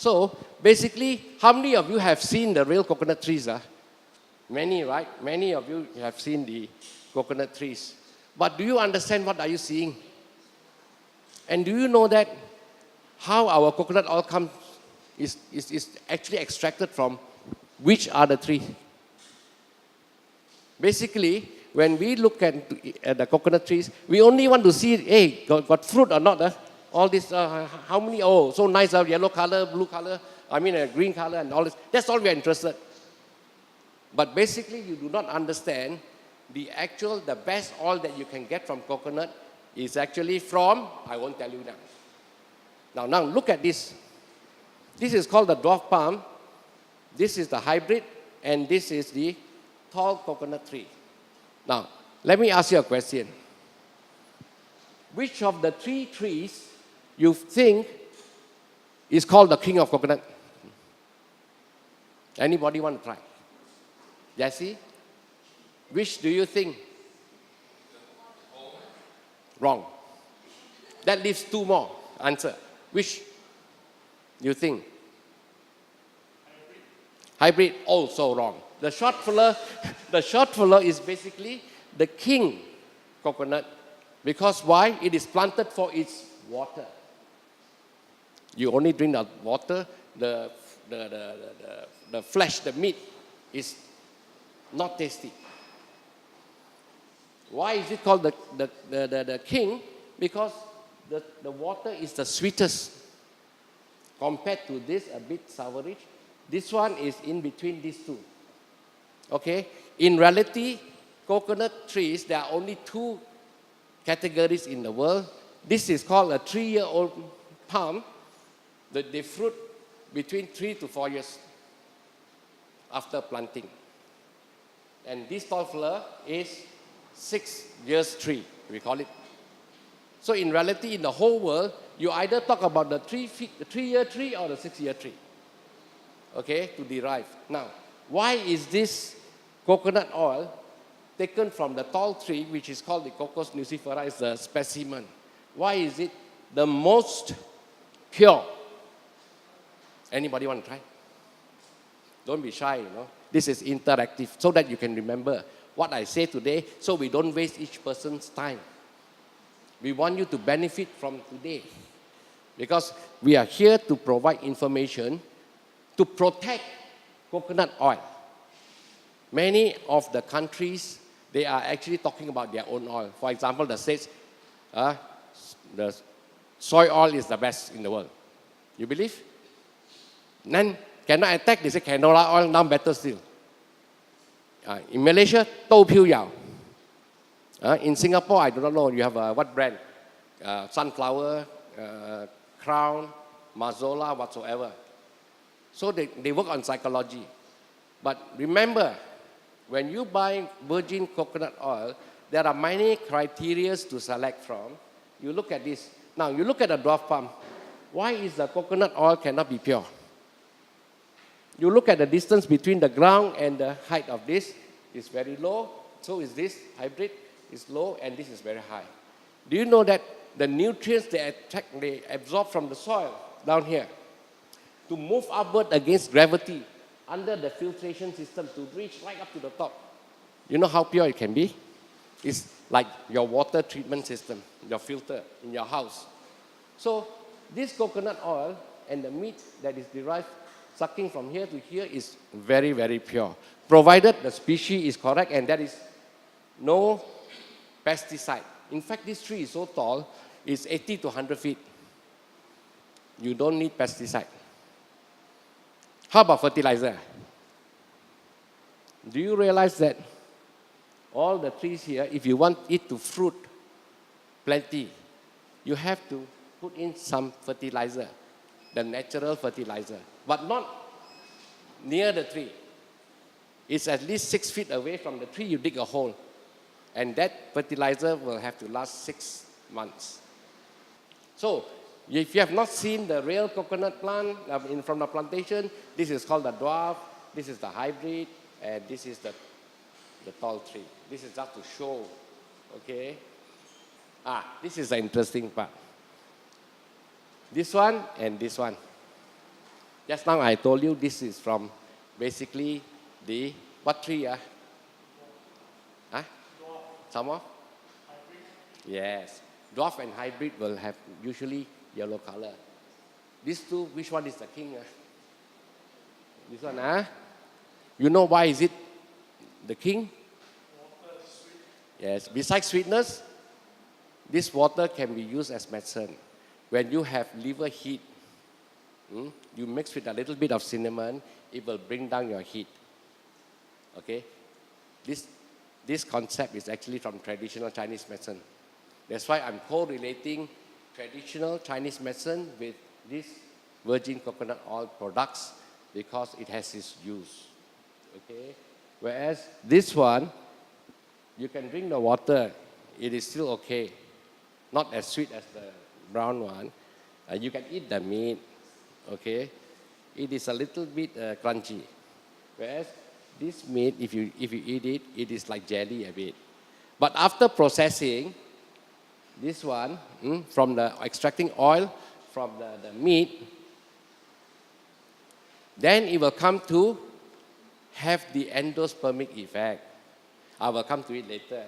So basically, how many of you have seen the real coconut trees? Many, right? Many of you have seen the coconut trees. But do you understand what are you seeing? And do you know that how our coconut oil comes is actually extracted from which are the tree? Basically, when we look at the coconut trees, we only want to see, hey, got fruit or not? All this, how many, oh, so nice, yellow color, blue color, green color and all this. That's all we are interested. But basically, you do not understand the best oil that you can get from coconut is actually from, I won't tell you now. Now look at this. This is called the dwarf palm. This is the hybrid, and this is the tall coconut tree. Now, let me ask you a question. Which of the three trees you think is called the king of coconut? Anybody want to try? Jesse? Which do you think? Wrong. That leaves two more. Answer. Which you think? Hybrid. Also wrong. The short fella is basically the king coconut. Because why? It is planted for its water. You only drink the water, the flesh, the meat is not tasty. Why is it called the king? Because the water is the sweetest. Compared to this, a bit sourish. This one is in between these two. Okay? In reality, coconut trees, there are only two categories in the world. This is called a 3-year-old palm. They fruit between 3 to 4 years after planting. And this tall flower is 6 years tree, we call it. So in reality, in the whole world, you either talk about the 3-year tree or the 6-year tree. Okay, to derive. Now, why is this coconut oil taken from the tall tree, which is called the Cocos nucifera, is the specimen? Why is it the most pure? Anybody want to try? Don't be shy, This is interactive so that you can remember what I say today so we don't waste each person's time. We want you to benefit from today because we are here to provide information to protect coconut oil. Many of the countries, they are actually talking about their own oil. For example, the States, the soy oil is the best in the world. You believe? Then cannot attack, they say canola oil, now better still. In Malaysia, Tau Piu Yao. In Singapore, I do not know, you have what brand? Sunflower, Crown, Mazola, whatsoever. So they work on psychology. But remember, when you buy virgin coconut oil, there are many criteria to select from. You look at this. Now, you look at the dwarf palm. Why is the coconut oil cannot be pure? You look at the distance between the ground and the height of this is very low. So is this hybrid is low and this is very high. Do you know that the nutrients they absorb from the soil down here to move upward against gravity under the filtration system to reach right up to the top? You know how pure it can be? It's like your water treatment system, your filter in your house. So this coconut oil and the meat that is derived sucking from here to here is very, very pure. Provided the species is correct and there is no pesticide. In fact, this tree is so tall, it's 80 to 100 feet. You don't need pesticide. How about fertilizer? Do you realize that all the trees here, if you want it to fruit plenty, you have to put in some fertilizer, the natural fertilizer, but not near the tree. It's at least 6 feet away from the tree, you dig a hole. And that fertilizer will have to last 6 months. So, if you have not seen the real coconut plant from the plantation, this is called the dwarf, this is the hybrid, and this is the tall tree. This is just to show, okay? This is the interesting part. This one and this one. Just now I told you this is from basically the, what tree? Huh? Some of? Yes. Dwarf and hybrid will have usually yellow color. These two, which one is the king? This one, You know why is it the king? Yes. Besides sweetness, this water can be used as medicine. When you have liver heat, you mix with a little bit of cinnamon, it will bring down your heat. Okay? This concept is actually from traditional Chinese medicine. That's why I'm correlating traditional Chinese medicine with this virgin coconut oil products because it has its use. Okay? Whereas this one, you can drink the water, it is still okay. Not as sweet as the brown one. You can eat the meat, okay? It is a little bit crunchy. Whereas this meat, if you eat it, it is like jelly a bit. But after processing, this one, from the extracting oil from the meat, then it will come to have the endospermic effect. I will come to it later.